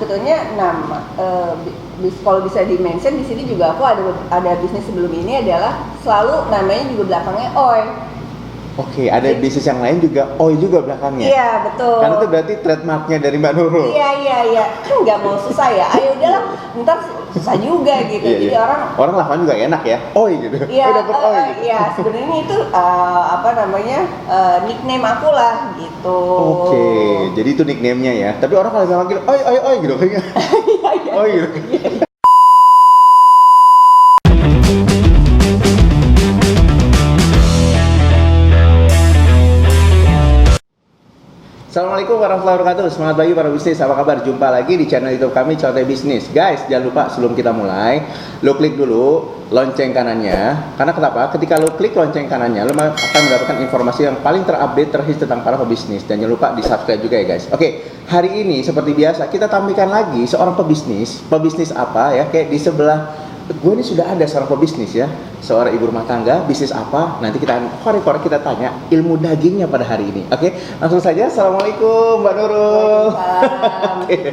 sebetulnya nama kalau bisa di-mention di sini juga aku ada bisnis sebelum ini adalah selalu namanya juga belakangnya Oi. Oke, ada bisnis yang lain juga Oi juga belakangnya. Iya, betul. Karena itu berarti trademarknya dari Mbak Nurul. Iya. Kan nggak mau susah ya. Ayo udahlah, ntar susah juga gitu. Iya, Jadi orang lakukan juga enak ya. Oi gitu. Iya, dapat Oi. Gitu. Iya, sebenarnya itu nickname aku lah gitu. Oke, jadi itu nickname-nya ya. Tapi orang kalau manggil oi gitu kayaknya. Iya. Oi gitu. Assalamualaikum warahmatullahi wabarakatuh. Semangat pagi para bisnis. Apa kabar? Jumpa lagi di channel YouTube kami Cote Bisnis. Guys, jangan lupa sebelum kita mulai, lo klik dulu lonceng kanannya. Karena kenapa? Ketika lo klik lonceng kanannya, lo akan mendapatkan informasi yang paling terupdate terhits tentang para pebisnis. Dan jangan lupa di-subscribe juga ya guys. Oke, hari ini seperti biasa kita tampilkan lagi seorang pebisnis. Pebisnis apa ya? Kayak di sebelah gue ini sudah ada seorang pebisnis ya, seorang ibu rumah tangga, bisnis apa? Nanti kita korek-korek, kita tanya ilmu dagingnya pada hari ini. Oke, langsung saja. Assalamualaikum Mbak Nurul. Gitu.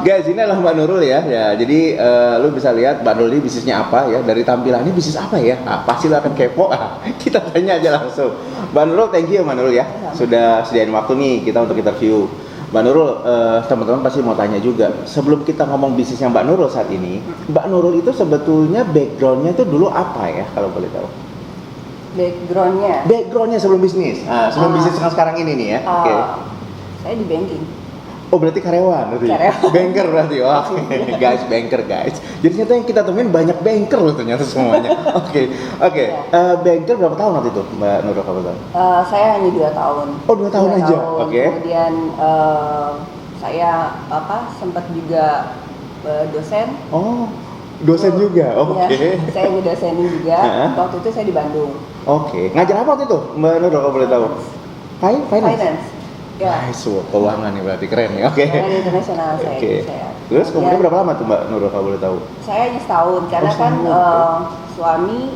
Guys, ini adalah Mbak Nurul ya. Jadi lu bisa lihat Mbak Nurul ini bisnisnya apa ya? Dari tampilannya bisnis apa ya? Pasti lu akan kepo. Kita tanya aja langsung. Mbak Nurul, thank you Mbak Nurul ya, sudah sediain waktu nih kita untuk interview. Mbak Nurul, teman-teman pasti mau tanya juga. Sebelum kita ngomong bisnisnya Mbak Nurul saat ini, Mbak Nurul itu sebetulnya backgroundnya itu dulu apa ya, kalau boleh tahu? Backgroundnya sebelum bisnis. Sebelum bisnis sekarang ini nih ya. Oke. Saya di banking. Oh, berarti karyawan berarti. Banker berarti. Wah, guys, banker guys. Jadi ternyata yang kita temuin banyak banker loh ternyata semuanya. Oke. Banker berapa tahun waktu itu Mbak Nurul kalau tahu? Saya hanya 2 tahun. Oh, 2 tahun aja. Oke. Kemudian saya sempat juga dosen. Oh, dosen juga. Oke. Ya, saya ngedosenin juga. Waktu itu saya di Bandung. Oke. Ngajar apa waktu itu Mbak Nurul kalau boleh tahu? Finance. Ya. Nice, keuangan nih berarti keren ya. Oke. Keuangan internasional saya. Oke. Terus kemudian berapa lama tuh Mbak Nurul kalau boleh tahu? Saya hanya setahun karena kan suami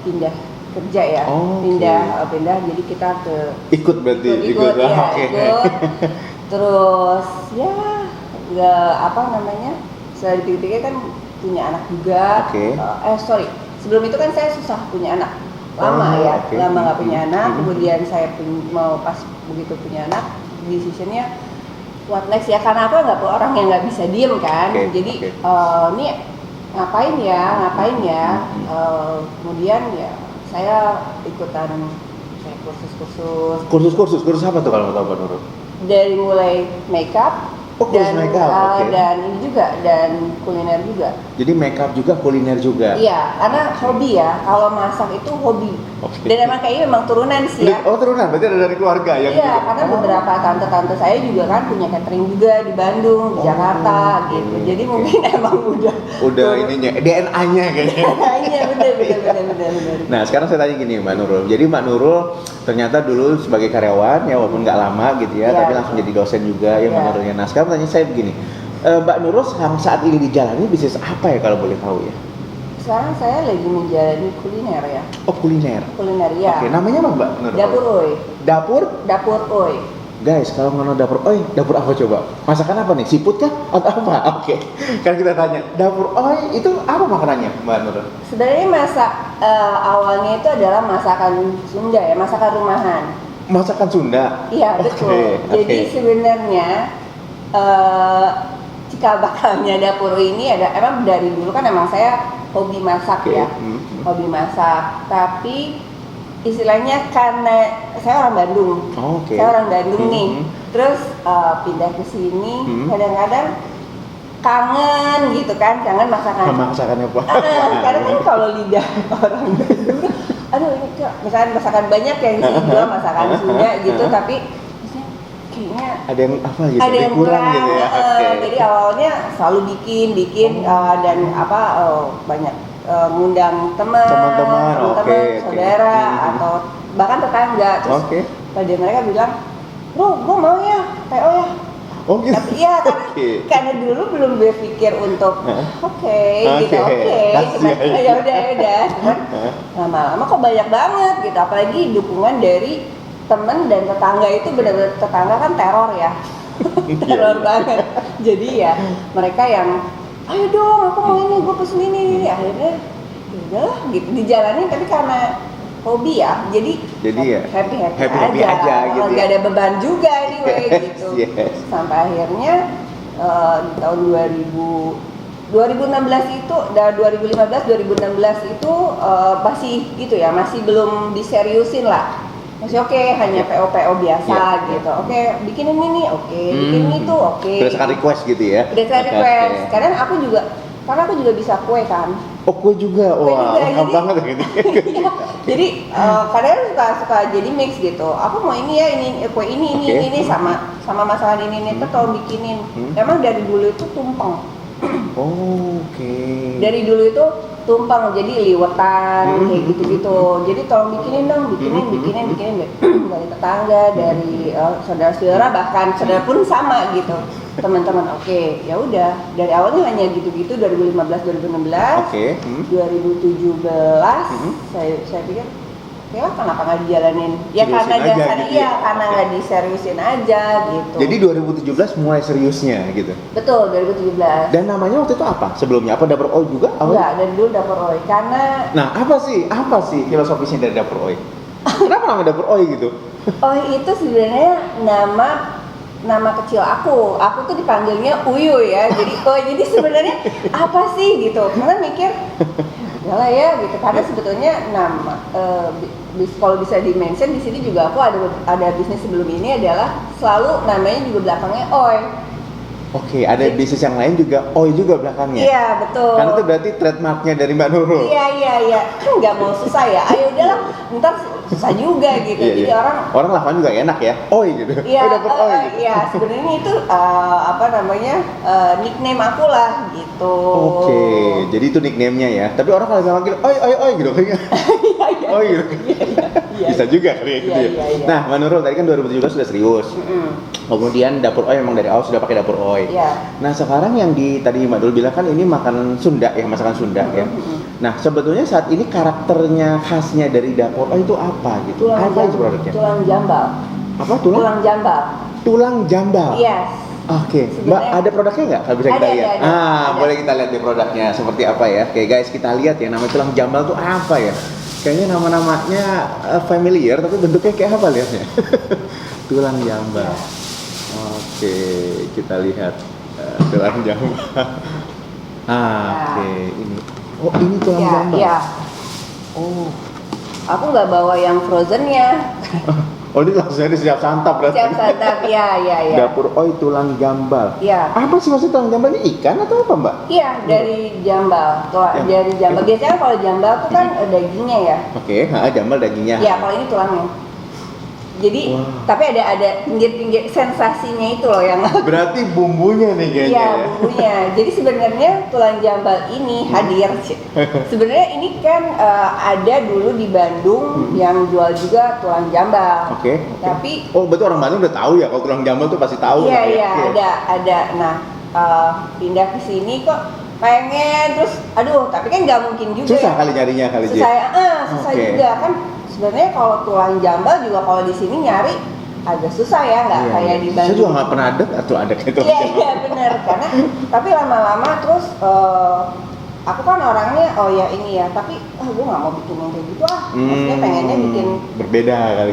pindah kerja ya. Pindah jadi kita ikut berarti. Ikut. Terus ya nggak setelah dipikir-pikir kan punya anak juga. Sebelum itu kan saya susah punya anak. Lama nggak punya anak. Kemudian saya pas begitu punya anak, decisionnya what next ya, karena aku nggak orang yang nggak bisa diem kan. Jadi ini ngapain ya. Kemudian ya saya ikutan kayak kursus apa tuh kalau mau tahu Mbak Nurul? dari mulai makeup. Dan ini juga dan kuliner juga. Jadi makeup juga, kuliner juga. Iya, karena hobi ya. Kalau masak itu hobi. Dan emang kayaknya memang turunan sih ya. Oh, turunan, berarti ada dari keluarga ya? Iya, karena beberapa tante-tante saya juga kan punya catering juga di Bandung, di Jakarta gitu. Jadi mungkin emang udah ininya, DNA-nya kayaknya. Iya, benar. Nah, sekarang saya tanya gini Mbak Nurul. Jadi Mbak Nurul ternyata dulu sebagai karyawan ya, walaupun nggak lama gitu ya, tapi langsung jadi dosen juga ya Mbak Nurulnya. Nah, sekarang tanya saya begini, Mbak Nurul saat ini dijalani bisnis apa ya kalau boleh tahu ya? Sekarang saya lagi menjalani kuliner ya. Oh, kuliner ya. Oke, namanya apa Mbak Nurul? Dapur Oi. Dapur Oi. Guys, kalau ngomong dapur Oi, dapur apa coba? Masakan apa nih? Siput kah? Atau apa? Oke. Kan kita tanya, dapur Oi itu apa makanannya Mbak Nurul? Sebenarnya awalnya itu adalah masakan Sunda ya, masakan rumahan. Masakan Sunda? Iya, betul. Jadi sebenarnya cikal bakalnya dapur ini emang dari dulu kan emang saya hobi masak ya, hobi masak. Tapi istilahnya karena saya orang Bandung, saya orang Bandung nih. Terus pindah ke sini, kadang-kadang kangen gitu kan, kangen masakannya apa? Karena kan kalau lidah orang Bandung, aduh ini misalnya masakan banyak yang dijual masakan Sunda gitu, tapi kayaknya ada yang apa gitu, ada yang kurang gitu ya. Jadi awalnya selalu bikin dan banyak ngundang teman-teman, saudara atau bahkan tetangga. Terus pada mereka bilang, gue mau ya TO ya. Oh gitu. Tapi iya karena dulu belum berpikir untuk ya udah. Cuman lama-lama kok banyak banget gitu, apalagi dukungan dari temen dan tetangga itu benar-benar, tetangga kan teror ya. teror banget. Jadi ya mereka yang ayo dong aku mau ini, gue pesen ini. Akhirnya ya udahlah gitu dijalanin, tapi karena hobi ya, jadi ya happy aja gitu. Nggak ada beban juga anyway gitu. Yes. Sampai akhirnya di tahun 2016 itu, dan 2015-2016 itu masih gitu ya, masih belum diseriusin lah. Masih oke, hanya PO biasa gitu. Oke, bikin ini nih, bikin itu, Berdasarkan request gitu ya. Berdasarkan request. Karena aku juga bisa kue kan. Oh, kue juga. Wah, lengkap banget ya gitu. Iya. Jadi kadang suka jadi mix gitu. Aku mau ini ya, ini kue ini sama masakan ini tuh tolong bikinin. Emang dari dulu itu tumpeng. Dari dulu itu tumpeng, jadi liwetan kayak gitu-gitu. Jadi tolong bikinin dari tetangga, dari saudara-saudara, bahkan saudara pun sama gitu. Teman-teman, ya udah. Dari awalnya hanya gitu-gitu 2015-2016. 2017 saya pikir ya kenapa nggak dijalanin? Ya seriusin karena aja dasar gitu iya, karena nggak diseriusin aja gitu. Jadi 2017 mulai seriusnya gitu. Betul, 2017. Dan namanya waktu itu apa? Sebelumnya apa Dapur Oi juga? Enggak, dari dulu Dapur Oi karena. Nah, apa sih filosofisnya dari Dapur Oi? Kenapa nama Dapur Oi gitu? Oi itu sebenarnya nama kecil aku. Aku tuh dipanggilnya Uyu ya. Jadi sebenarnya apa sih gitu? Karena mikir yalah ya gitu, karena sebetulnya nama kalau bisa di-mention di sini juga aku ada bisnis sebelum ini adalah selalu namanya juga belakangnya Oi. Ada bisnis yang lain juga Oi juga belakangnya. Iya, betul. Karena itu berarti trademarknya dari Mbak Nurul. Iya. Kan nggak mau susah ya. Ayo udahlah, ntar susah juga gitu. Jadi orang lakukan juga enak ya. Oi gitu. Iya, Dapur Oi gitu. Iya, sebenarnya itu nickname aku lah gitu. Jadi itu nickname-nya ya. Tapi orang kalau nggak manggil oi gitu kayaknya. Iya. Oi gitu. Iya. Bisa juga kali gitu ya. Iya. Nah, Mbak Nurul tadi kan 2017 sudah serius. Kemudian Dapur Oi memang dari awal sudah pakai Dapur Oi. Iya. Nah, sekarang yang tadi Mbak Nurul bilang kan ini makanan Sunda ya, masakan Sunda ya. Nah, sebetulnya saat ini karakternya khasnya dari Dapur Oi itu apa gitu? Apa itu produknya? Tulang jambal. Apa tulang? Tulang jambal. Tulang jambal. Yes. Mbak ada produknya nggak? Kalau bisa kita lihat. Ada. Boleh kita lihat di produknya seperti apa ya? Oke guys, kita lihat ya nama tulang jambal tuh apa ya? Kayaknya nama-namanya familiar tapi bentuknya kayak apa lihatnya? Tulang jambal. Oke, kita lihat tulang jambal. Ini. Oh, ini tulang jambal. Iya. Oh. Aku nggak bawa yang frozennya. Oh, ini langsung dari siap santap berarti. Siap santap, iya. Dapur Oi tulang jambal. Iya. Apa sih maksud tulang jambal ini, ikan atau apa, Mbak? Iya, dari jambal. Dari jambal. Biasanya kalau jambal tuh kan dagingnya ya. Jambal dagingnya. Iya, kalau ini tulangnya. Jadi, tapi ada pinggir-pinggir sensasinya itu loh yang. Berarti bumbunya nih kayaknya. Iya, bumbunya. Jadi sebenarnya tulang jambal ini hadir. Sebenarnya ini kan ada dulu di Bandung yang jual juga tulang jambal. Tapi berarti orang Bandung udah tahu ya kalau tulang jambal tuh pasti tahu. Iya, ada. Nah, pindah ke sini kok pengen terus tapi kan nggak mungkin juga. Susah kali nyarinya kali. Susah juga kan. Sebenarnya kalau tulang jambal juga kalau di sini nyari agak susah ya, nggak kayak di Bandung. Saya juga nggak pernah ada kayak tulang jambal. Iya benar, karena tapi lama-lama terus aku kan orangnya ini ya, tapi gue nggak mau bikin yang kayak gitu maksudnya pengennya bikin berbeda kali.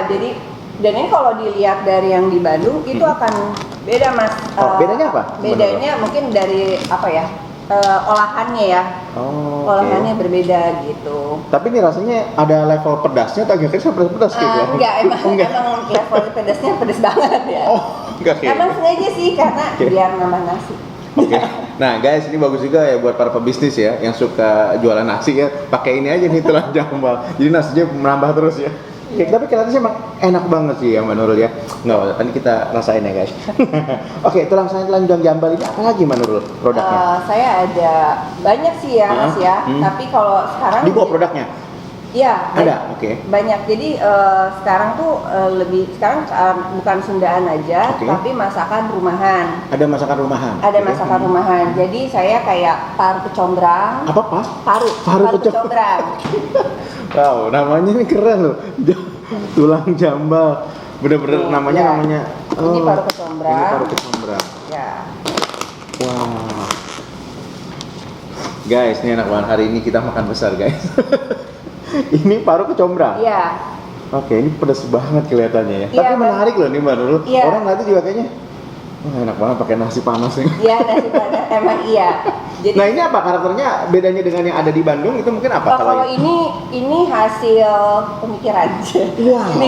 Jadi dan ini kalau dilihat dari yang di Bandung itu akan beda mas. Bedanya apa? Bedanya mungkin dari apa ya? Olahannya ya. Olahannya berbeda gitu. Tapi ini rasanya ada level pedasnya atau agak pedas gitu? Enggak, emang level pedasnya pedas banget ya. Enggak kayak. Emang sengaja sih karena biar nambah nasi. Nah guys, ini bagus juga ya buat para pebisnis ya yang suka jualan nasi ya. Pakai ini aja nih tulang jambal. Jadi nasinya menambah terus ya. Tapi kelihatannya sih emang enak banget sih ya Mbak Nurul ya. Nggak, nanti kita rasain ya guys. Tulang jambal ini apa lagi Mbak Nurul produknya? Saya ada banyak sih ya mas ya. Tapi kalau sekarang di bawah produknya? Iya, ada. Banyak. Jadi sekarang tuh bukan Sundaan aja, tapi masakan rumahan. Ada masakan rumahan. Ada masakan rumahan. Jadi saya kayak paru kecombrang. Apa Pak? Paru kecombrang. Wow, namanya ini keren loh. Tulang jambal. Bener-bener namanya Ini paru kecombrang. Ini paru kecombrang. Ya. Wah. Guys, ini enak banget. Hari ini kita makan besar, guys. Ini paru kecombrang. Iya. Oke, ini pedas banget kelihatannya ya. Iya, Tapi menarik loh nih Mbak Nurul. Iya. Orang nanti juga kayaknya, wah enak banget pakai nasi panas nih. Iya, nasi panas emang iya. Jadi Nah ini apa karakternya bedanya dengan yang ada di Bandung itu mungkin apa kalau ini hasil pemikiran. Wow. Ini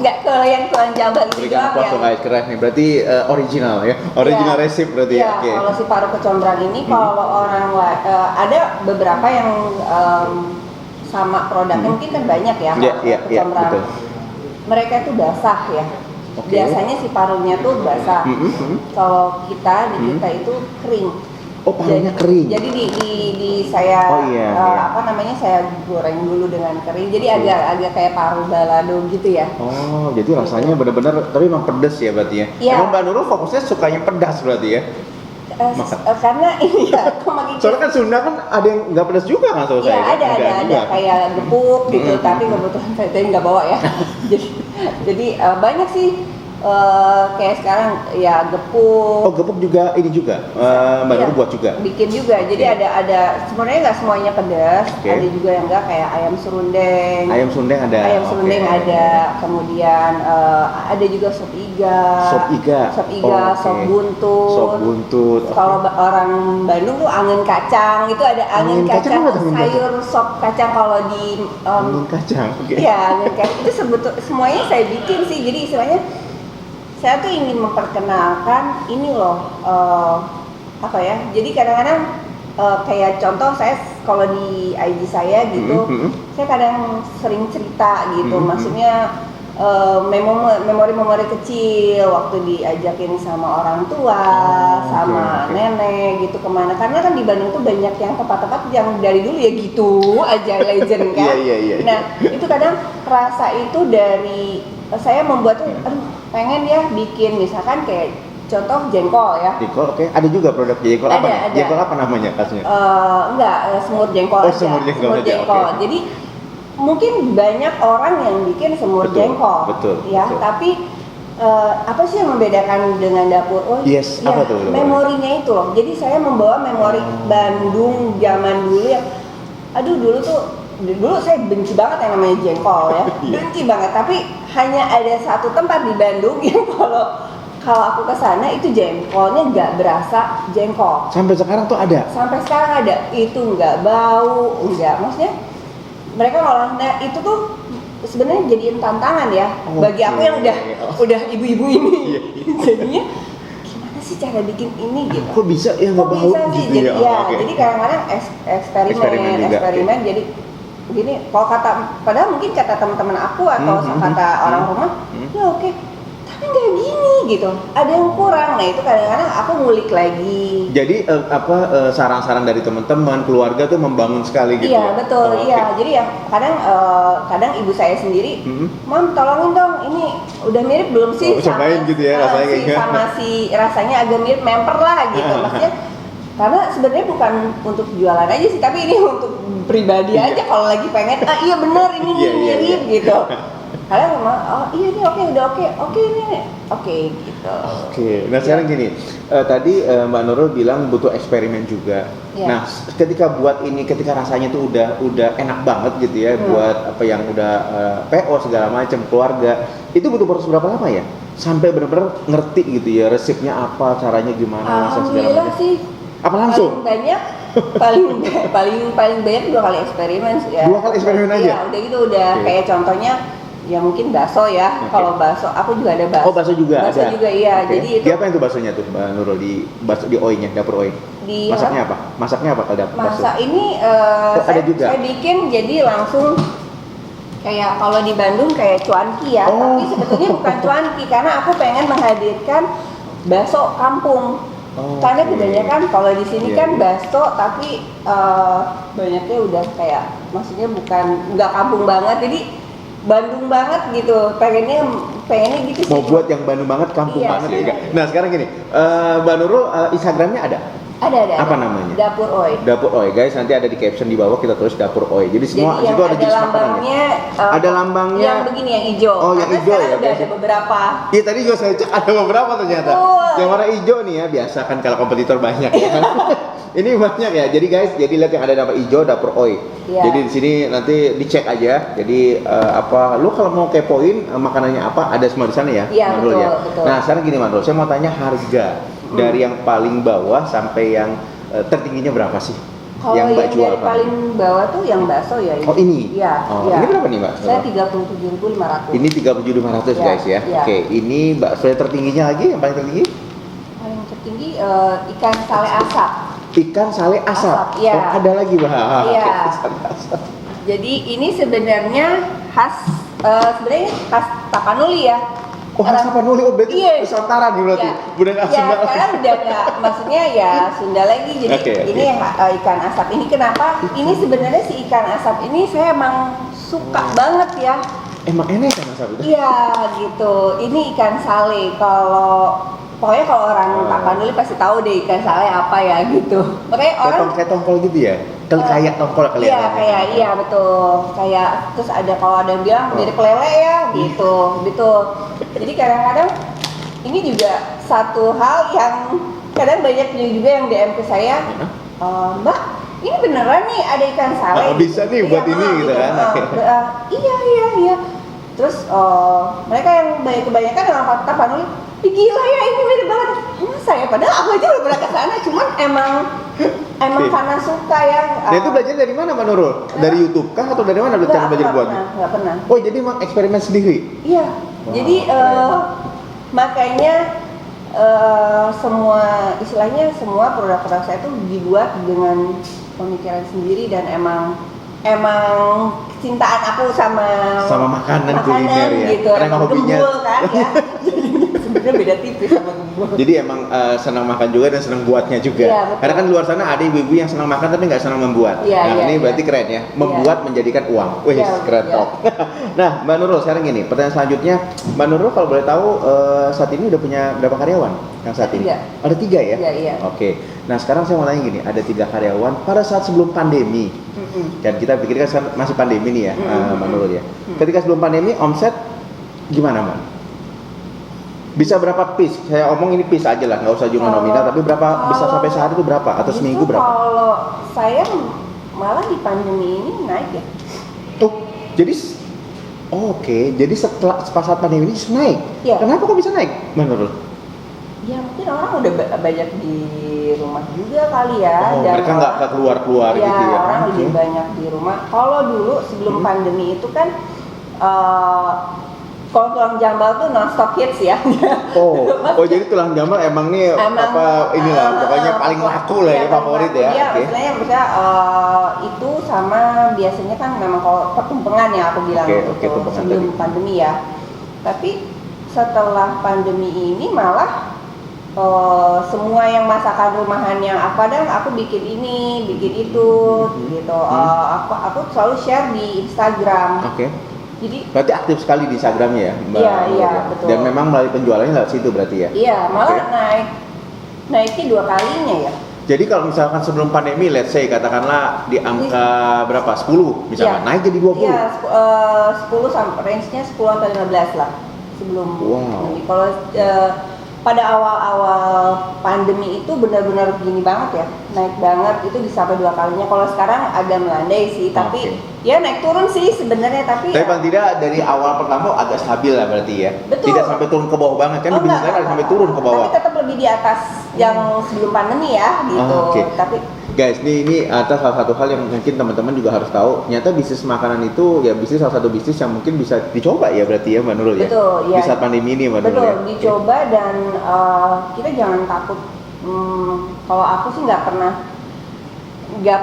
enggak kalau yang tuan Jabar itu Berikan doang aplaus yang dong guys, keren nih. Berarti original ya, original Iya. resep berarti Iya, ya. Oke. kalau si paru kecombrang ini kalau orang ada beberapa yang sama produknya mungkin kan banyak ya Iya, paru iya, iya, kecombrang. betul. Mereka itu basah ya. Oke. Biasanya si parunya tuh basah. Kalau kita di kita itu kering. Oh parunya kering. Jadi di saya Oh, iya, iya. apa namanya saya goreng dulu dengan kering. Jadi agak kayak paru balado gitu ya. Oh jadi rasanya benar-benar tapi emang pedas ya berarti ya. Iya. Emang Mbak Nurul fokusnya sukanya pedas berarti ya. Makan. Karena ini ya aku makin Soalnya kan Sunda kan ada yang nggak pedas juga kan selesai. Iya kan? ada juga. kayak gepuk gitu, tapi kebetulan saya tadi nggak bawa ya. jadi banyak sih kayak sekarang ya gepuk. Oh gepuk juga ini juga Mbak Iya, Nurul buat juga. bikin juga. Jadi ada sebenarnya nggak semuanya pedas, Oke. ada juga yang enggak kayak ayam serundeng. Ayam sundeng ada. Ayam Oke. serundeng ada, kemudian ada juga sop iga. Sop iga. Sop iga, Oke. sop buntut. Sop buntut. Oke. Kalau orang Bandung tuh angin kacang, itu ada angin Angin kacang kacang, apa tuh angin sayur sop kacang kalau di Angin kacang. Oke. Iya, angin kacang itu semuanya saya bikin sih. Jadi istilahnya saya tuh ingin memperkenalkan ini loh apa ya. Jadi kadang-kadang kayak contoh saya kalau di IG saya gitu, saya kadang sering cerita gitu. Maksudnya memori-memori kecil waktu diajakin sama orang tua, sama nenek gitu kemana. Karena kan di Bandung tuh banyak yang tempat-tempat yang dari dulu ya gitu aja legend kan. Iya. Nah itu kadang rasa itu dari saya membuat tuh, aduh pengen ya bikin misalkan kayak contoh jengkol ya. Jengkol, oke. Ada juga produk jengkol apa? Ada. Jengkol apa namanya khasnya? Enggak, semur jengkol Oh, aja. semur jengkol aja, oke. Jadi mungkin banyak orang yang bikin semur Betul, jengkol, betul, ya. betul. Tapi apa sih yang membedakan dengan dapur? Oh, Yes, ya, apa tuh? memorinya itu loh. Jadi saya membawa memori Bandung zaman dulu yang, aduh dulu saya benci banget yang namanya jengkol ya, benci banget. Tapi hanya ada satu tempat di Bandung yang kalau aku kesana itu jengkolnya nggak berasa jengkol. Sampai sekarang tuh ada. Sampai sekarang ada, itu nggak bau, nggak, maksudnya mereka ngolah. Nah itu tuh sebenarnya jadiin tantangan ya bagi aku yang udah ibu-ibu ini. Jadinya gimana sih cara bikin ini gitu? Kok bisa ya nggak bau bisa sih? gitu Jadi ya? Oke. jadi kadang-kadang eksperimen. Jadi begini, kalau padahal mungkin kata teman-teman aku atau kata orang rumah, ya oke. Tapi nggak gini gitu, ada yang kurang. Nah itu kadang-kadang aku ngulik lagi. Jadi saran-saran dari teman-teman, keluarga tuh membangun sekali gitu. Iya ya? betul, Oh, iya. oke. Jadi yang kadang ibu saya sendiri, Mam tolongin dong, ini udah mirip belum sih? Oh, cobain gitu ya, rasanya kayak gitu. sama si rasanya agak mirip memper lah gitu. Maksudnya karena sebenarnya bukan untuk jualan aja sih, tapi ini untuk pribadi aja kalau lagi pengen, iya bener ini Iya, mirip iya. gitu. Kalian ngomong, oh iya nih udah oke ini oke gitu. Oke, nah sekarang gini, tadi Mbak Nurul bilang butuh eksperimen juga. Iya. Nah, ketika buat ini, ketika rasanya tuh udah enak banget gitu ya, buat apa yang udah PO segala macam keluarga, itu butuh proses berapa lama ya? Sampai benar-benar ngerti gitu ya, resepnya apa, caranya gimana, masak segala Alhamdulillah macam. sih. Apa langsung? Paling banyak 2 kali eksperimen ya. 2 kali eksperimen aja? Iya, udah gitu udah Oke. kayak contohnya ya mungkin bakso ya. Oke. Kalau bakso aku juga ada bakso. Oh, bakso juga Bakso ada. juga iya. Oke. Jadi itu Di apa itu baksonya tuh, Mbak Nurul, di oinya, dapur oi? di Masaknya apa? Masaknya apa kalau dapur bakso? Masak ini ada juga? saya bikin jadi langsung kayak kalau di Bandung kayak cuanki ya, Oh. tapi sebetulnya bukan cuanki karena aku pengen menghadirkan bakso kampung. Oh, Karena oke. kebanyakan kalau di sini Iya, kan iya. bakso tapi banyaknya udah kayak maksudnya nggak kampung banget, jadi Bandung banget gitu. Pengennya gitu sih. Mau buat yang Bandung banget, kampung Iya, banget ya iya. enggak? Nah sekarang gini, Mbak Nurul Instagramnya ada? Ada. Apa namanya? Dapur Oi. Dapur Oi, guys, nanti ada di caption di bawah kita tulis Dapur Oi. Jadi semua Jadi itu ada jenis makanannya. lambangnya, Ada lambangnya. yang begini yang hijau. Oh, yang Karena hijau sekarang ya, udah biasa. ada beberapa. Iya, tadi juga saya cek ada beberapa ternyata. Betul. Yang warna hijau nih ya, biasa kan kalau kompetitor banyak ya kan. Ini banyak ya. Jadi guys, jadi lihat yang ada dapur hijau Dapur Oi. Iya. Jadi di sini nanti dicek aja. Jadi apa lu kalau mau kepoin makanannya apa ada semua di sana ya, Iya, Manrul ya. betul. Nah, sekarang gini Manrul, saya mau tanya harga dari yang paling bawah sampai yang tertingginya berapa sih? Kalau yang Mbak yang jual dari paling bawah tuh yang bakso ya. Oh, ini? Iya. Oh, iya. ini berapa nih Mbak? Saya 37.500. Ini 37.500 Iya, guys ya. iya. Oke, ini bakso yang tertingginya lagi, yang paling tertinggi? Paling tertinggi ikan sale asap. Ikan sale asap. Iya. Oh, ada lagi Mbak. Iya. Sale asap. Jadi ini sebenarnya khas Tapanuli ya. Oh, khas Tapanuli, oh berarti Iya. Nusantara nih berarti. Iya. Bukan Ya, Sunda. sekarang udah nggak, maksudnya ya Sunda lagi. Jadi Oke. ini ikan asap ini kenapa? Ini sebenarnya si ikan asap ini saya emang suka banget ya. Emang enak kan asap itu? Iya gitu. Ini ikan sale. Pokoknya kalau orang Tapanuli pasti tahu deh ikan sale apa ya gitu. Makanya orang Kayak tongkol gitu ya? Kayak tongkol kali iya ya? kayak iya betul. Kayak terus ada yang bilang mirip lele ya gitu. Jadi kadang-kadang ini juga satu hal yang kadang banyak juga yang DM ke saya, Mbak, ini beneran nih ada ikan sale. Bisa nih buat ini gitu kan? Iya. Terus mereka yang kebanyakan orang Tapanuli, gila ya ini mirip banget. Masa ya? Padahal aku aja belum pernah ke sana, cuman emang karena suka ya. Nah itu belajar dari mana Mbak Nurul? Dari YouTube kah atau dari mana cara belajar buatnya? Nggak pernah. Oh jadi emang eksperimen sendiri? Iya. Wow, Jadi keren. makanya semua produk-produk saya itu dibuat dengan pemikiran sendiri dan emang kecintaan aku sama makanan kuliner ya. gitu. Karena emang hobinya. Gembul kan ya. Sebenarnya beda tipis sama gembul. Jadi emang senang makan juga dan senang buatnya juga. Iya, betul. Karena kan di luar sana ada ibu-ibu yang senang makan tapi nggak senang membuat. Iya, Nah iya, ini iya. berarti keren ya, membuat menjadikan uang. Wih Iya, keren iya. top. Nah Mbak Nurul sekarang gini, pertanyaan selanjutnya, Mbak Nurul kalau boleh tahu saat ini udah punya berapa karyawan yang saat ini? 3. Ada 3 ya? Iya. Oke. Nah sekarang saya mau tanya gini, ada 3 karyawan pada saat sebelum pandemi. Dan kita pikir kan sekarang masih pandemi nih ya, Mbak Nurul ya. Ketika sebelum pandemi omset gimana Mbak? Bisa berapa piece? Saya omong ini piece aja lah, nggak usah juga nominal. Tapi berapa bisa sampai sehari itu berapa? Atau seminggu berapa? Kalau saya malah di pandemi ini naik ya. Tuh, jadi oke. Jadi setelah saat pandemi ini naik. Iya. Kenapa kok bisa naik, Mbak Nurul? Ya mungkin orang udah banyak di rumah juga kali ya. Oh, dan mereka nggak keluar-keluar ya, gitu ya? orang Oke. lebih banyak di rumah. Kalau dulu sebelum pandemi itu kan kalau tulang jambal tuh non-stop hits ya. Oh, jadi tulang jambal emang nih inilah pokoknya paling laku lah ya, favorit ya. Iya, Oke. misalnya itu sama biasanya kan memang kalau pertumpengan ya aku bilang Oke, itu tumpengan sebelum tadi. pandemi ya. Tapi setelah pandemi ini malah semua yang masakan rumahan yang aku bikin ini, bikin itu gitu. Aku selalu share di Instagram. Oke. Jadi Berarti aktif sekali di Instagramnya ya, Mbak Iya, Nurul iya, ya? betul. Dan memang melalui penjualannya lewat situ berarti ya? iya, malah Oke. naiknya 2 kalinya ya. Jadi kalau misalkan sebelum pandemi, let's say katakanlah di angka berapa? 10 misalkan, Iya. naik jadi 20? Iya, 10 sampai range-nya 10 atau 15 lah sebelum Wow. pandemi. Kalau pada awal-awal pandemi itu benar-benar gini banget ya, naik banget, itu bisa sampai 2 kalinya. Kalau sekarang agak melandai sih, tapi ya naik turun sih sebenarnya, tapi Tapi paling tidak dari awal pertama agak stabil lah berarti ya? Betul. Tidak sampai turun ke bawah banget, kan di bisnis lain ada sampai turun ke bawah. Tapi tetap lebih di atas yang sebelum pandemi ya gitu. Oke. Tapi Guys, ini atas salah satu hal yang mungkin teman-teman juga harus tahu. Ternyata bisnis makanan itu ya bisnis salah satu bisnis yang mungkin bisa dicoba ya berarti ya Mbak Nurul ya? Betul, ya. Di saat pandemi ini Mbak Nurul betul ya? dicoba dan kita jangan takut. Kalau aku sih nggak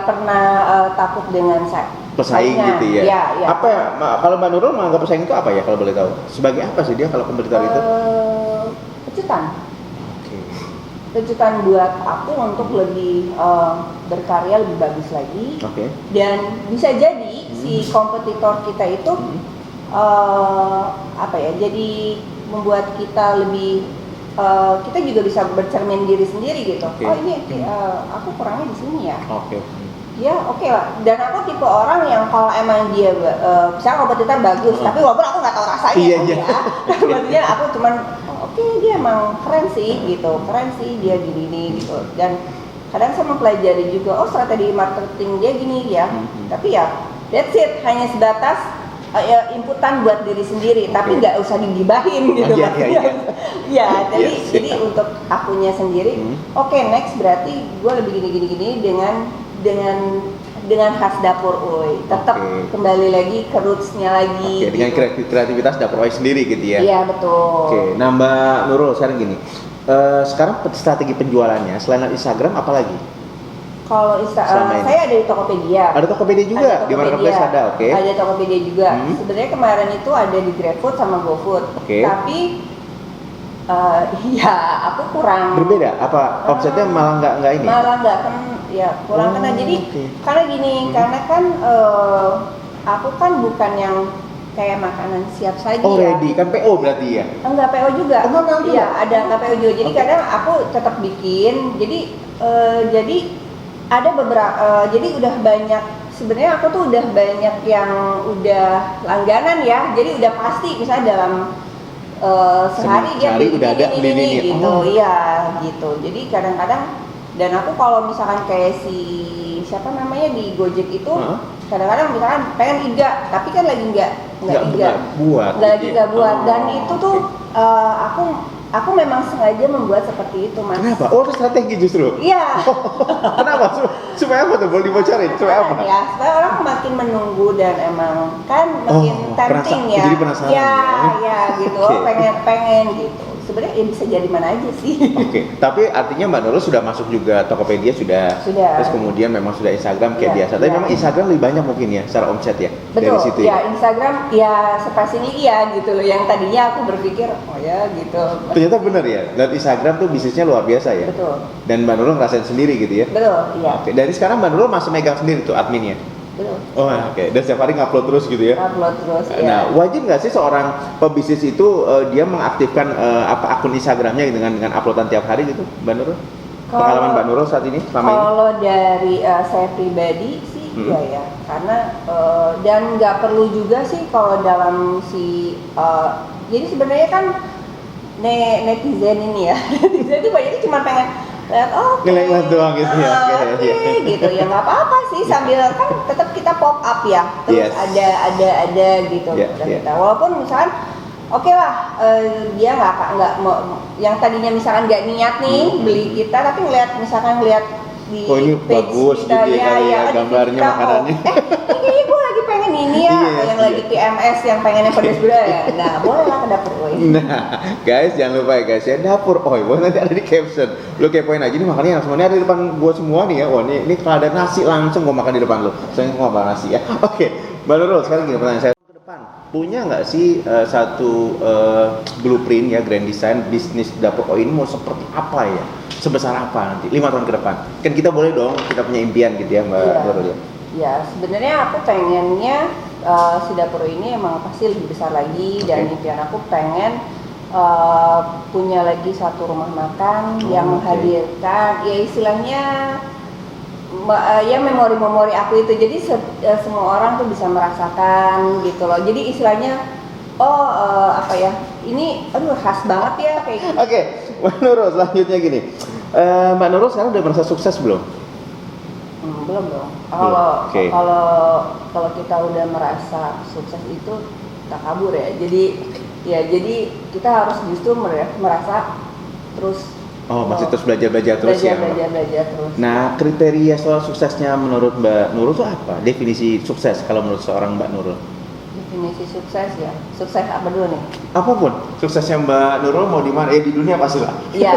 pernah takut dengan Pesaing saingan. gitu ya? Iya. Apa ya, kalau Mbak Nurul menganggap pesaing itu apa ya kalau boleh tahu? Sebagai apa sih dia kalau kompetitor itu? Pecutan. Oke. Pecutan buat aku untuk lebih berkarya lebih bagus lagi. Oke. Dan bisa jadi si kompetitor kita itu jadi membuat kita lebih kita juga bisa bercermin diri sendiri gitu. Okay. Oh ini aku kurangnya di sini ya. Oke. Ya oke lah. Dan aku tipe orang yang kalau emang dia misalnya kompetitor bagus, tapi walaupun aku nggak tahu rasanya ya. Maksudnya aku cuman oke, dia emang keren sih gitu, keren sih dia gini gitu. Dan kadang saya mempelajari juga, oh strategi marketing dia gini ya. Tapi ya that's it, hanya sebatas inputan buat diri sendiri, tapi nggak usah digibahin gitu maksudnya. Ya, jadi untuk akunya sendiri, oke, next berarti gue lebih gini dengan khas dapur Uy. Tetap kembali lagi ke roots-nya lagi. Dengan kreativitas dapur Uy sendiri gitu ya. Iya, betul. Nah Mbak Nurul, sekarang gini. Sekarang strategi penjualannya selain Instagram apa lagi? Kalau saya ada di Tokopedia. Ada Tokopedia juga di Marketplace ada, oke. Ada Tokopedia juga. Sebenarnya kemarin itu ada di GrabFood sama GoFood. Tapi ya aku kurang. Berbeda? Apa omsetnya malah nggak ini? Malah nggak kan, ya kurang kena. Jadi karena gini, karena kan aku kan bukan yang kayak makanan siap saji ya. Ready kan PO berarti ya? Enggak, PO juga. Enggak PO juga? Iya, ada enggak PO juga. Jadi kadang aku tetap bikin. Jadi ada beberapa, jadi udah banyak, sebenarnya aku tuh udah banyak yang udah langganan ya. Jadi udah pasti misalnya dalam sehari dia beli ini gitu. Iya, gitu. Jadi kadang-kadang, dan aku kalau misalkan kayak siapa namanya di Gojek itu, kadang-kadang misalkan pengen iga, tapi kan lagi nggak buat, dan itu tuh aku memang sengaja membuat seperti itu, Mas. Kenapa? Oh, itu strategi justru. Iya. Kenapa? Supaya apa tuh? Boleh dibocorin? Supaya apa? Ya, supaya orang makin menunggu dan emang kan makin tempting ya. Jadi penasaran ya gitu. Pengen gitu. Sebenarnya ya bisa jadi mana aja sih. Tapi artinya Mbak Nurul sudah masuk juga Tokopedia sudah. Terus kemudian memang sudah Instagram kayak biasa. Tapi memang Instagram lebih banyak mungkin ya secara omset ya. Betul. Dari situ ya. Instagram ya seperti ini gitu loh. Yang tadinya aku berpikir oh ya gitu. Ternyata benar ya. Dan Instagram tuh bisnisnya luar biasa ya. Betul. Dan Mbak Nurul ngerasain sendiri gitu ya. Betul. Iya. Dari sekarang Mbak Nurul masih megang sendiri tuh adminnya. Betul. Dan setiap hari ngupload terus gitu ya. Upload terus. Nah, wajib nggak sih seorang pebisnis itu dia mengaktifkan akun Instagramnya dengan uploadan tiap hari gitu, Mbak Nurul? Pengalaman Mbak Nurul saat ini selama ini? Kalau dari saya pribadi sih ya, karena dan nggak perlu juga sih kalau dalam jadi sebenarnya kan netizen ini ya, netizen itu banyaknya cuma pengen lihat ngeliat doang gitu ya. Gitu ya, nggak apa-apa sih, sambil kan tetap kita pop up ya, terus ada gitu kita. Walaupun misalkan oke lah, dia nggak mau, yang tadinya misalkan nggak niat nih beli kita, tapi misalkan ngeliat di ini page bagus kita, gitu ya, gambarnya kita, makanannya. Ini gue lagi pengen ini ya, yang lagi PMS, yang pengen yang pedas berat ya. Nah, boleh lah ke dapur Oy. Nah, guys jangan lupa ya guys ya, dapur Oy, nanti ada di caption. Lo kepoin aja nih makannya yang semuanya ada di depan gua semua nih ya. Wah ini kalau ada nasi langsung gua makan di depan lo. Soalnya gua makan nasi ya. Oke, Mbak Nurul, sekarang gini pertanyaan saya ke depan. Punya nggak sih satu blueprint ya, grand design bisnis dapur Oy ini mau seperti apa ya? Sebesar apa nanti 5 tahun ke depan? Kan kita boleh dong, kita punya impian gitu ya Mbak Nurul ya. Ya sebenarnya aku pengennya si dapur ini emang pasti lebih besar lagi, dan impian aku pengen punya lagi satu rumah makan yang menghadirkan ya istilahnya ya memori-memori aku itu, jadi semua orang tuh bisa merasakan gitu loh. Jadi istilahnya apa ya, ini khas banget ya kayak gitu. Oke, Mbak Nurul selanjutnya gini. Mbak Nurul sekarang udah merasa sukses belum? Belum dong. Kalau kita udah merasa sukses itu tak kabur ya. Jadi kita harus justru merasa terus. Masih terus belajar terus ya. Belajar terus. Nah, kriteria soal suksesnya menurut Mbak Nurul itu apa? Definisi sukses kalau menurut seorang Mbak Nurul? Definisi sukses ya. Sukses apa dulu nih? Apapun. Suksesnya Mbak Nurul mau di mana? Di dunia pasti lah. Iya.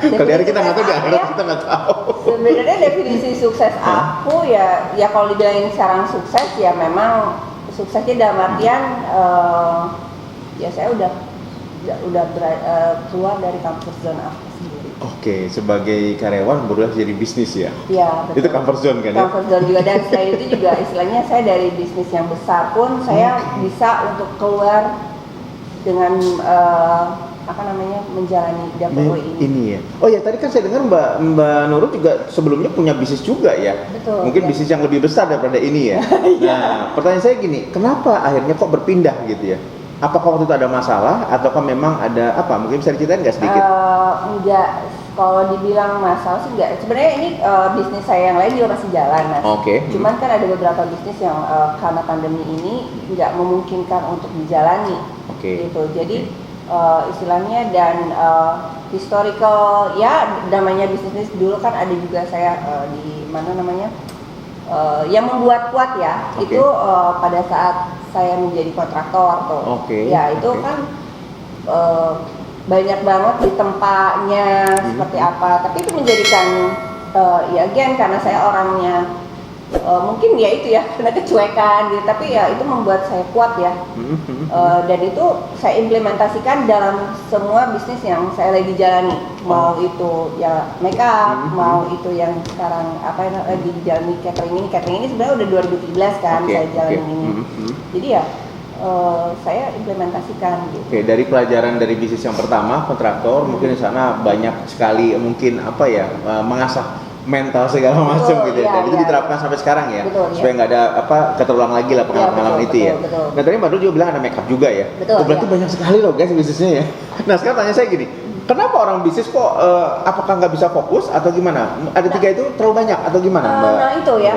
Kalau di hari kita nggak tahu, di akhirat kita nggak tahu. Sebenarnya definisi sukses aku ya kalau dibilangin sekarang sukses ya memang suksesnya dalam artian ya saya udah keluar dari comfort zone aku sendiri. Oke, sebagai karyawan berubah jadi bisnis ya? Iya, betul. Itu comfort zone kan ya? Comfort zone juga, dan selain itu juga istilahnya saya dari bisnis yang besar pun saya bisa untuk keluar dengan menjalani dapur ini ya. Oh ya, tadi kan saya dengar Mbak Nurul juga sebelumnya punya bisnis juga ya. Betul. Mungkin bisnis yang lebih besar daripada ini ya. Nah, pertanyaan saya gini, kenapa akhirnya kok berpindah gitu ya? Apakah waktu itu ada masalah ataukah memang ada apa? Mungkin bisa diceritain nggak sedikit? Enggak, kalau dibilang masalah sih enggak. Sebenarnya ini bisnis saya yang lain juga masih jalan, Mas. Oke. Cuman kan ada beberapa bisnis yang karena pandemi ini nggak memungkinkan untuk dijalani. Oke. Gitu. Jadi istilahnya dan historical ya, namanya bisnis dulu kan ada juga saya di mana namanya yang membuat kuat ya. Oke. Itu pada saat saya menjadi kontraktor tuh. Oke. Ya itu Oke. kan banyak banget di tempatnya seperti apa, tapi itu menjadikan ya again karena saya orangnya mungkin ya itu ya karena kecuekan gitu, tapi ya itu membuat saya kuat ya. Dan itu saya implementasikan dalam semua bisnis yang saya lagi jalani, mau itu ya make up, mau itu yang sekarang apa yang lagi dijalani catering ini sebenarnya udah 2017 kan saya jalani ini. Jadi ya saya implementasikan gitu. Oke, dari pelajaran dari bisnis yang pertama kontraktor, mungkin di sana banyak sekali mungkin apa ya mengasah mental segala macam gitu ya. Dan itu diterapkan sampai sekarang ya. Supaya nggak ada apa keterulang lagi lah pengalaman itu ya. Nah tadi Mbak Dul juga bilang ada makeup juga ya. Berarti banyak sekali loh guys bisnisnya ya. Nah sekarang tanya saya gini, kenapa orang bisnis kok apakah nggak bisa fokus atau gimana? Ada tiga itu terlalu banyak atau gimana Mbak? Nah itu ya,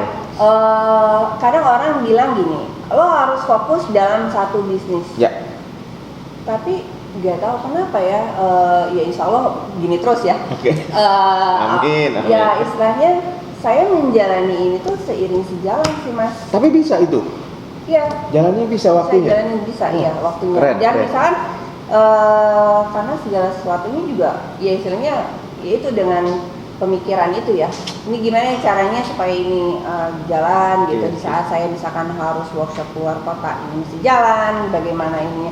kadang orang bilang gini, lo harus fokus dalam satu bisnis. Ya. Tapi nggak tahu kenapa ya, ya insya Allah gini terus ya. Oke. Amin. Ya istilahnya saya menjalani ini tuh seiring sejalan sih Mas. Tapi bisa itu? Iya. Jalannya bisa waktunya? Saya jalanin bisa ya waktunya. Keren, Dan keren. misalkan karena segala sesuatunya juga ya istilahnya ya itu dengan pemikiran itu ya. Ini gimana caranya supaya ini jalan gitu. Di saat saya misalkan harus workshop keluar kota ini mesti jalan, bagaimana ini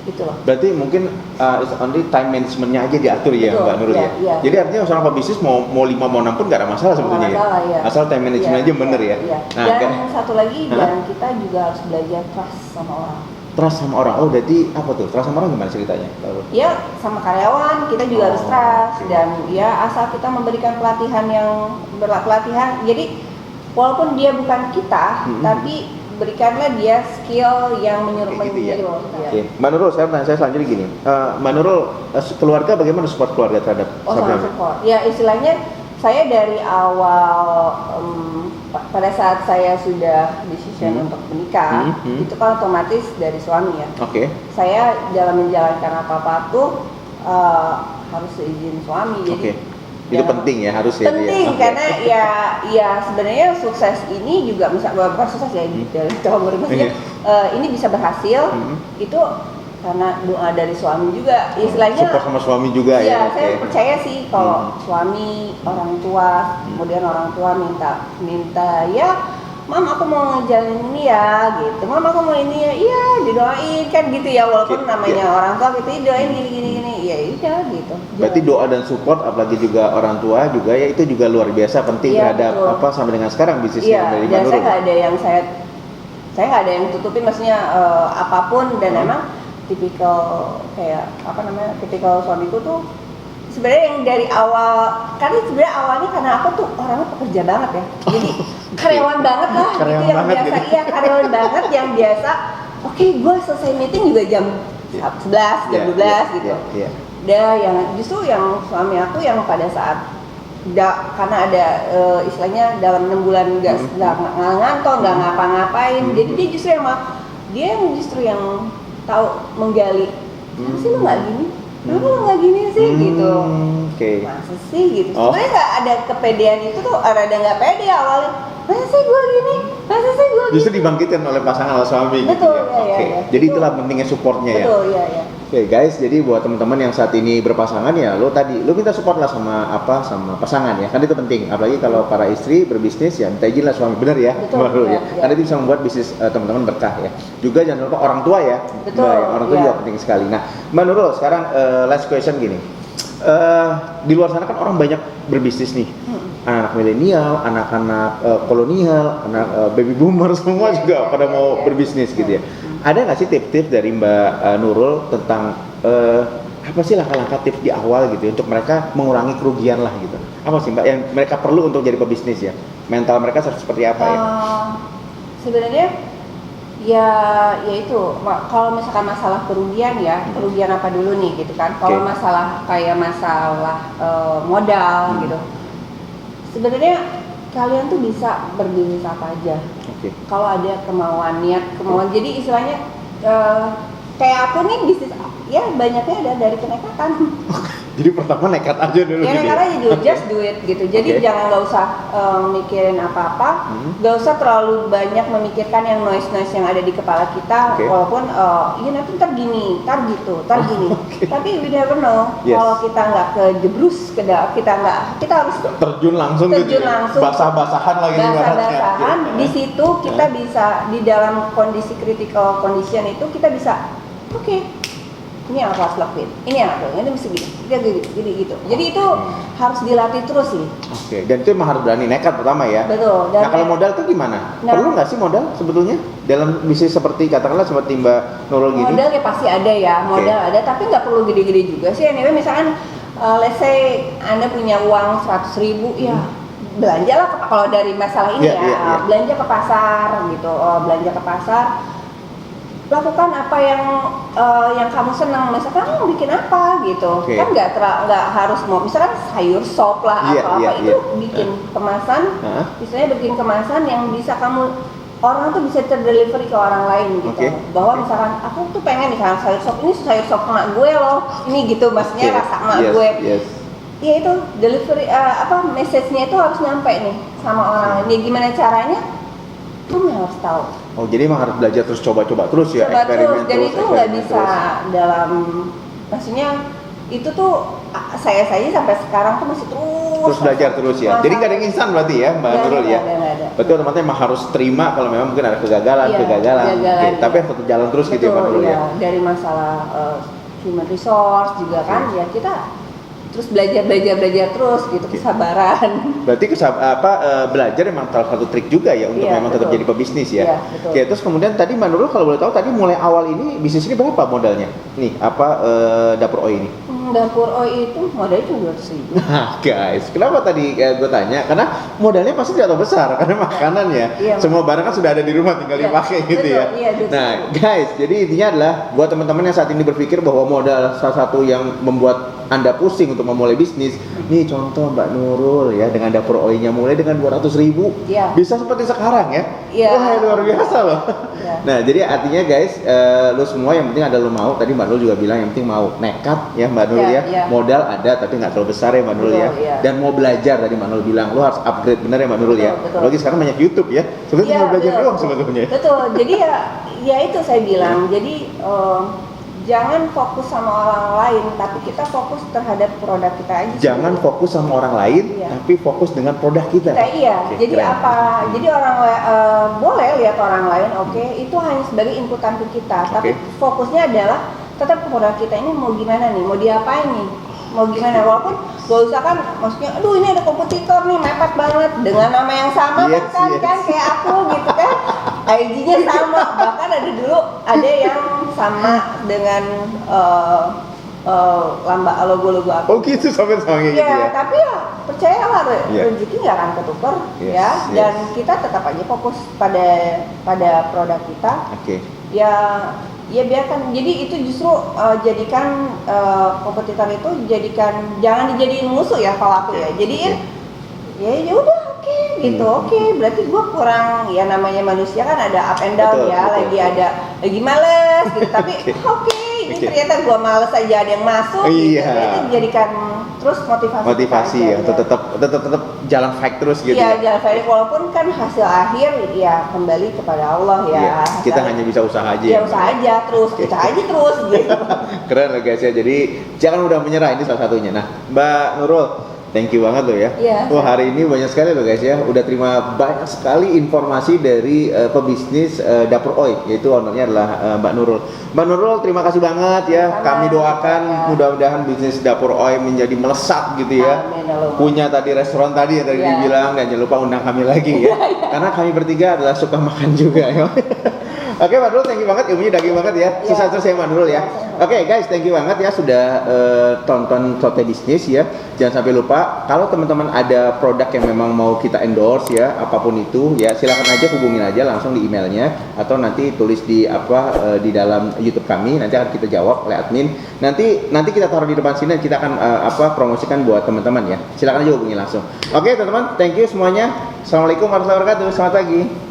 itu loh. Berarti mungkin it's only time managementnya aja diatur ya Mbak Nurul ya. Iya. Jadi artinya seorang pebisnis mau 5 mau 6 pun nggak ada masalah sebetulnya ya. Ya. Asal time management aja bener ya. Iya. Nah, dan satu lagi dan kita juga harus belajar trust sama orang. Trust sama orang. Oh, berarti apa tuh? Trust sama orang gimana ceritanya? Ya, sama karyawan kita juga harus trust dan ya asal kita memberikan pelatihan. Jadi walaupun dia bukan kita, tapi berikanlah dia skill yang menyerupai gitu ya. Ya. Mbak Nurul, saya selanjutnya gini. Mbak Nurul, keluarga bagaimana support keluarga terhadap sangat support. Ya istilahnya saya dari awal pada saat saya sudah decision untuk menikah, itu kan otomatis dari suami ya. Oke. Saya dalam menjalankan apa-apa tuh harus seizin suami. Jadi itu penting ya harus ya. Penting karena ya sebenarnya sukses ini juga bukan sukses ya dalam maksudnya ini bisa berhasil itu karena doa dari suami juga. Istilahnya support sama suami juga ya. Iya, saya percaya sih kalau suami, orang tua, kemudian orang tua minta ya Mam aku mau ngejalanin ini ya gitu. Mam aku mau ini ya. Iya, didoain kan gitu ya walaupun namanya orang tua gitu doain gini. Ya udah gitu. Berarti doa dan support apalagi juga orang tua juga ya itu juga luar biasa penting terhadap apa sampai dengan sekarang bisnisnya dari Mbak Nurul. Saya nggak ada yang saya nggak ada yang tutupin maksudnya apapun dan emang tipikal kayak tipikal suamiku tuh sebenarnya yang dari awal karena sebenarnya awalnya karena aku tuh orangnya pekerja banget ya. Jadi karyawan banget lah karyawan gitu yang banget biasa gitu. Iya karyawan banget yang biasa gue selesai meeting juga jam 11 jam 12 gitu. Yang justru yang suami aku yang pada saat karena ada istilahnya dalam 6 bulan nggak ngantor nggak ngapa-ngapain jadi dia justru yang tahu menggali sih lu nggak gini kenapa lu nggak gini sih gitu masa sih gitu sebenarnya nggak ada kepedean itu tuh ada nggak pede awalnya masa sih gue gini justru dibangkitkan oleh pasangan atau suami betul, gitu ya. Ya. Jadi itulah pentingnya supportnya ya. Betul ya. Oke guys, jadi buat teman-teman yang saat ini berpasangan ya, lo minta support lah sama pasangan ya, kan itu penting. Apalagi kalau para istri berbisnis ya, minta izin lah suami, benar ya, betul, ya. Karena itu bisa membuat bisnis teman-teman berkah ya. Juga jangan lupa orang tua ya, betul. Orang tua juga penting sekali. Nah, Mbak Nurul, sekarang last question gini, di luar sana kan orang banyak berbisnis nih, anak milenial, anak-anak kolonial, anak baby boomer semua juga pada mau berbisnis gitu ya. Ada nggak sih tips-tips dari Mbak Nurul tentang apa sih langkah-langkah tips di awal gitu ya, untuk mereka mengurangi kerugian lah gitu? Apa sih Mbak yang mereka perlu untuk jadi pebisnis ya? Mental mereka seperti apa ya? Sebenarnya ya itu kalau misalkan masalah kerugian ya, kerugian apa dulu nih gitu kan. Kalau masalah kayak masalah modal gitu. Sebenarnya kalian tuh bisa berbisnis apa aja. Kalau ada kemauan, kemauan. Jadi istilahnya kayak aku nih bisnis ya banyaknya ada dari kenekatan. Jadi pertama nekat aja dulu. Ya nekat aja dulu, just do it gitu. Jadi jangan nggak usah mikirin apa-apa, nggak usah terlalu banyak memikirkan yang noise yang ada di kepala kita. Walaupun ya nanti ntar gini, ntar gitu, ntar gini. Tapi we never know. Kalau kita nggak kejebrus kita harus terjun langsung. Basah-basahan lagi. Basah-basahan. Di situ kita bisa di dalam kondisi critical condition itu kita bisa ini yang aku harus lakuin, ini yang aku lakuin, ini mesti gini gitu. Jadi itu harus dilatih terus sih. Dan itu emang harus berani, nekat pertama ya. Betul. Nah kalau modal tuh gimana? Perlu nggak sih modal sebetulnya dalam bisnis seperti katakanlah seperti Mbak Nurul gini? Modal ya pasti ada ya, modal ada, tapi nggak perlu gede-gede juga sih. Anyway, misalkan let's say Anda punya uang 100.000, ya belanja lah kalau dari masalah ini belanja ke pasar gitu, belanja ke pasar. Lakukan apa yang kamu senang, misalkan kamu bikin apa gitu, kan nggak harus mau misalkan sayur sop lah itu bikin kemasan, misalnya bikin kemasan yang bisa orang tuh bisa terdelivery ke orang lain gitu, bahwa misalkan aku tuh pengen misalkan sayur sop emak gue loh, ini gitu maksudnya rasa emak gue, ya itu delivery message-nya itu harus nyampe nih sama orang lain. Ya gimana caranya? Kamu harus tahu. Jadi emang harus belajar terus, coba-coba terus ya, eksperimen terus. Dan itu nggak bisa dalam, maksudnya itu tuh saya sampai sekarang tuh masih terus belajar terus ya. Jadi nggak ada yang instan berarti ya Mbak Nurul ya. Betul, teman-teman emang harus terima kalau memang mungkin ada kegagalan. Tapi harus tetap jalan terus. Betul, gitu ya Mbak Nurul ya. Dari masalah human resource juga kan ya kita terus belajar terus gitu, kesabaran. Berarti belajar memang salah satu trik juga ya untuk memang tetap jadi pebisnis ya. Terus kemudian tadi Mbak Nurul kalau boleh tahu tadi mulai awal ini bisnis ini berapa modalnya? Nih dapur OI ini? Dapur OI itu modalnya cuma 200.000. Nah guys, kenapa tadi gue tanya? Karena modalnya pasti tidak terlalu besar karena makanan ya. Semua barang kan sudah ada di rumah, tinggal dipakai gitu ya. Nah guys, jadi intinya adalah buat teman-teman yang saat ini berpikir bahwa modal salah satu yang membuat Anda pusing untuk memulai bisnis, nih contoh Mbak Nurul ya dengan dapur OI-nya mulai dengan 200.000, bisa seperti sekarang ya. Wah luar biasa loh. Nah jadi artinya guys, lo semua yang penting ada lo mau. Tadi Mbak Nurul juga bilang yang penting mau nekat ya Mbak Nurul ya. Modal ada tapi nggak terlalu besar ya Mbak Nurul ya. Dan mau belajar tadi Mbak Nurul bilang lo harus upgrade, bener ya Mbak Nurul ya. Lagi sekarang banyak YouTube ya. Sebenarnya tinggal belajar doang sebetulnya. Betul. Jadi ya itu saya bilang. Jadi jangan fokus sama orang lain, tapi kita fokus terhadap produk kita aja. Jangan fokus sama orang lain, tapi fokus dengan produk kita. Jadi keren. Jadi orang boleh lihat orang lain, itu hanya sebagai inputan ke kita. Tapi fokusnya adalah tetap produk kita ini mau gimana nih, mau diapain nih, mau gimana. Walaupun gak usah kan, maksudnya, aduh ini ada kompetitor nih, mepet banget dengan nama yang sama kan kayak aku gitu kan. IG-nya sama, bahkan ada yang sama dengan logo-logo aku. Gitu sampai kayak gitu ya. Tapi ya percayalah rezeki nggak akan ketukar dan kita tetap aja fokus pada produk kita. Ya biarkan. Jadi itu justru jadikan kompetitor itu jangan dijadiin musuh ya kalau aku ya. Jadiin ya udah. Gitu, berarti gue kurang, ya namanya manusia kan ada up and down lagi males gitu, tapi ini ternyata gue males aja ada yang masuk gitu, itu dijadikan terus motivasi ya, tetap jalan fight terus gitu jalan fight, walaupun kan hasil akhir ya kembali kepada Allah ya. Kita hanya bisa usaha aja usaha aja terus gitu. Keren loh guys ya, jadi jangan mudah menyerah, ini salah satunya. Nah Mbak Nurul, thank you banget loh ya. Wah hari ini banyak sekali loh guys ya. Udah terima banyak sekali informasi dari pebisnis Dapur OI, yaitu ownernya adalah Mbak Nurul. Mbak Nurul terima kasih banget ya. Kami doakan mudah-mudahan bisnis Dapur OI menjadi melesat gitu ya. Punya tadi restoran tadi yang tadi dibilang, dan jangan lupa undang kami lagi ya. Karena kami bertiga adalah suka makan juga ya. Oke, Pak Nurul, thank you banget, ilmunya daging banget ya. Susah terus ya, Pak Nurul ya. Oke, guys, thank you banget ya sudah tonton Cote Bisnis ya. Jangan sampai lupa, kalau teman-teman ada produk yang memang mau kita endorse ya, apapun itu ya, silakan aja hubungin aja langsung di emailnya atau nanti tulis di di dalam YouTube kami, nanti akan kita jawab oleh admin. Nanti kita taruh di depan sini dan kita akan promosikan buat teman-teman ya. Silakan aja hubungi langsung. Oke, teman-teman, thank you semuanya. Assalamualaikum warahmatullahi wabarakatuh. Selamat pagi.